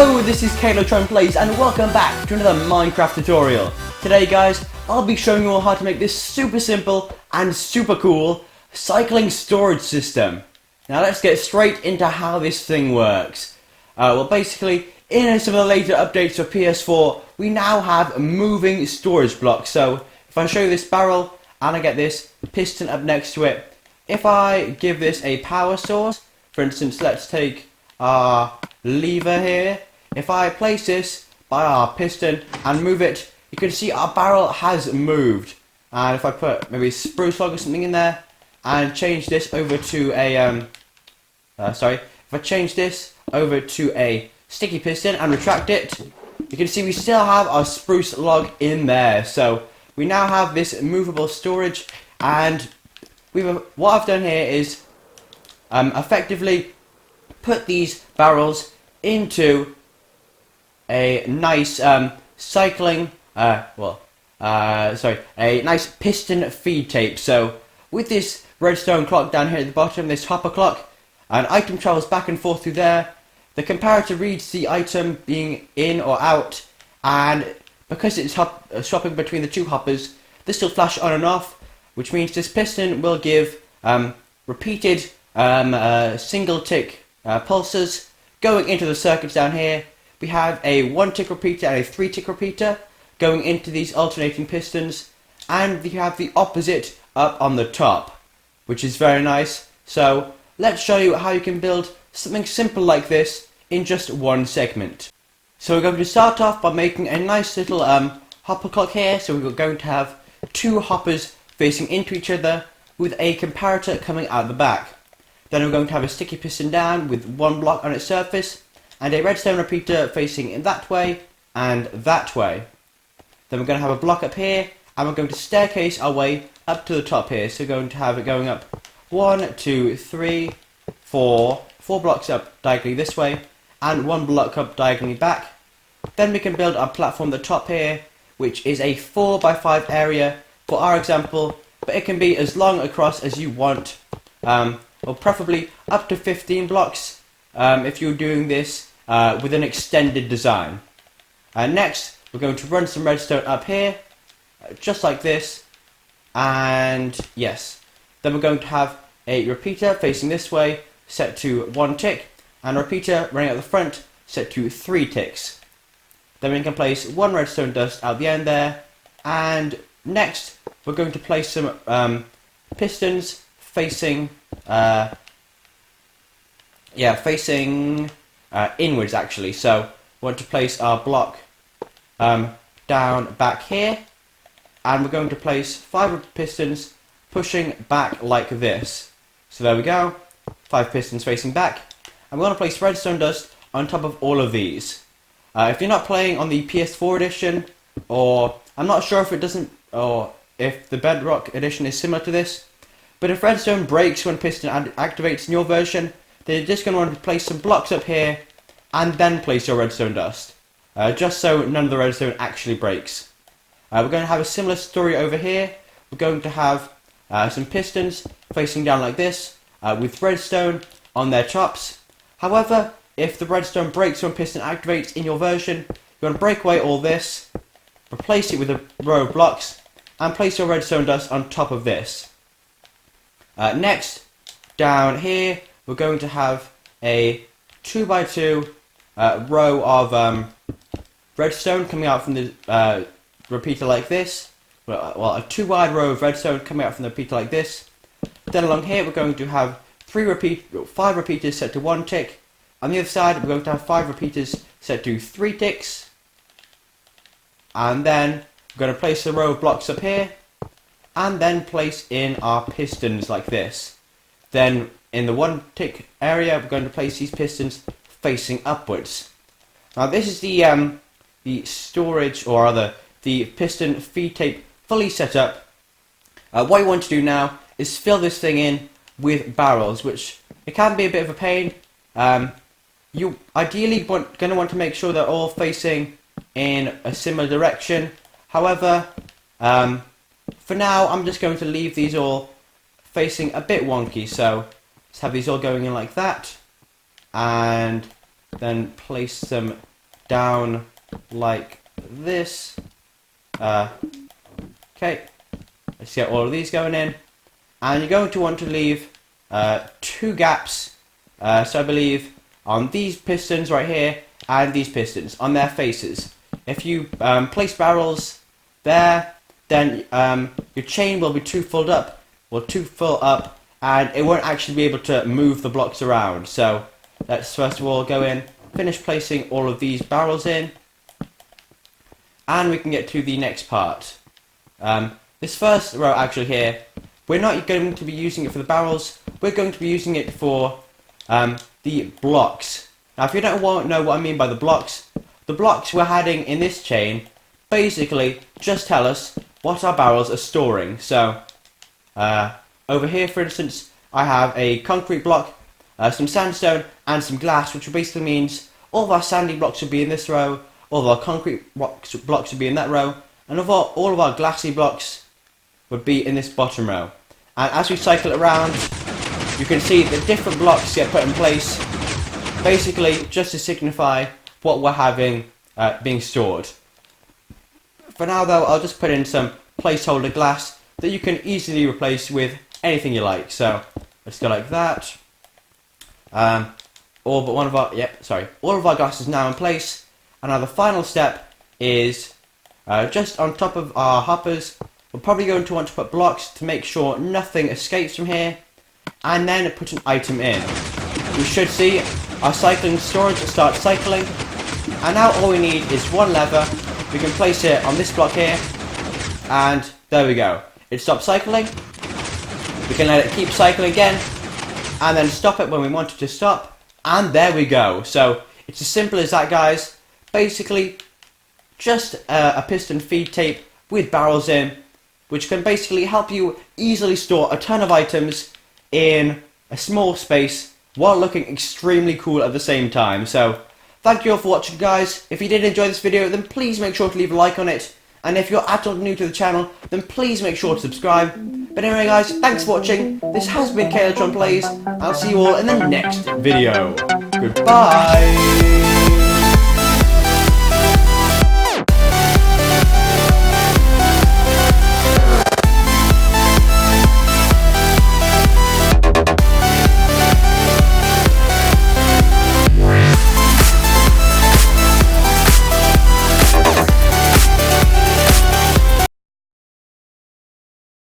Hello, this is Calotron Plays and welcome back to another Minecraft tutorial. Today guys, I'll be showing you all how to make this super simple and super cool cycling storage system. Now let's get straight into how this thing works. Well basically, in some of the later updates for PS4, we now have moving storage blocks. So if I show you this barrel and I get this piston up next to it, if I give this a power source, for instance let's take our lever here, if I place this by our piston and move it, you can see our barrel has moved. And if I put maybe a spruce log or something in there and change this over to a if I change this over to a sticky piston and retract it, you can see we still have our spruce log in there. So we now have this movable storage, and what I've done here is effectively put these barrels into a nice a nice piston feed tape. So with this redstone clock down here at the bottom, this hopper clock, an item travels back and forth through there. The comparator reads the item being in or out, and because it's swapping between the two hoppers, this will flash on and off, which means this piston will give repeated single tick pulses going into the circuits down here. We have a 1 tick repeater and a 3 tick repeater going into these alternating pistons, and we have the opposite up on the top, which is very nice. So let's show you how you can build something simple like this in just one segment. So we're going to start off by making a nice little hopper clock here. So we're going to have two hoppers facing into each other with a comparator coming out the back. Then we're going to have a sticky piston down with one block on its surface and a redstone repeater facing in that way and that way. Then we're going to have a block up here, and we're going to staircase our way up to the top here. So we're going to have it going up 1, 2, 3, 4 blocks up diagonally this way and one block up diagonally back. Then we can build our platform at the top here, which is a 4 by 5 area for our example, but it can be as long across as you want. Or preferably up to 15 blocks if you're doing this with an extended design. Next, we're going to run some redstone up here, just like this, and yes. Then we're going to have a repeater facing this way, set to 1 tick, and a repeater running out the front, set to 3 ticks. Then we can place one redstone dust out the end there, and next we're going to place some pistons facing inwards actually. So we want to place our block down back here, and we're going to place 5 pistons pushing back like this. So there we go, 5 pistons facing back, and we're going to place redstone dust on top of all of these. If you're not playing on the PS4 edition, or I'm not sure if it doesn't, or if the Bedrock edition is similar to this, but if redstone breaks when piston activates in your version, then you're just going to want to place some blocks up here and then place your redstone dust, just so none of the redstone actually breaks. We're going to have a similar story over here. We're going to have some pistons facing down like this with redstone on their tops. However, if the redstone breaks when piston activates in your version, you're going to break away all this, replace it with a row of blocks, and place your redstone dust on top of this. Next, down here, we're going to have a 2 by 2 row of redstone coming out from the repeater like this. Well, a 2 wide row of redstone coming out from the repeater like this. Then along here, we're going to have 5 repeaters set to 1 tick. On the other side, we're going to have 5 repeaters set to 3 ticks. And then we're going to place a row of blocks up here, and then place in our pistons like this. Then in the 1 tick area, we're going to place these pistons facing upwards. Now this is the storage, or rather the piston feed tape fully set up. What you want to do now is fill this thing in with barrels, which it can be a bit of a pain. You ideally going to want to make sure they're all facing in a similar direction. However, for now, I'm just going to leave these all facing a bit wonky, so let's have these all going in like that, and then place them down like this. Okay, let's get all of these going in. And you're going to want to leave 2 gaps, so I believe on these pistons right here and these pistons on their faces. If you place barrels there, then your chain will be too full up, and it won't actually be able to move the blocks around. So let's first of all go in, finish placing all of these barrels in, and we can get to the next part. This first row actually here, we're not going to be using it for the barrels, we're going to be using it for the blocks. Now if you don't know what I mean by the blocks we're adding in this chain basically just tell us what our barrels are storing. So over here for instance I have a concrete block, some sandstone and some glass, which basically means all of our sandy blocks would be in this row, all of our concrete blocks would be in that row, and all of our glassy blocks would be in this bottom row. And as we cycle it around, you can see that different blocks get put in place, basically just to signify what we're having being stored. For now though, I'll just put in some placeholder glass that you can easily replace with anything you like. So let's go like that. All of our glass is now in place. And now the final step is just on top of our hoppers. We're probably going to want to put blocks to make sure nothing escapes from here, and then put an item in. We should see our cycling storage start cycling, and now all we need is one lever. We can place it on this block here, and there we go. It stopped cycling. We can let it keep cycling again, and then stop it when we want it to stop, and there we go. So it's as simple as that, guys. Basically just a piston feed tape with barrels in, which can basically help you easily store a ton of items in a small space while looking extremely cool at the same time. So thank you all for watching, guys. If you did enjoy this video, then please make sure to leave a like on it, and if you're at all new to the channel, then please make sure to subscribe. But anyway guys, thanks for watching. This has been Calotron Plays. I'll see you all in the next video. Goodbye.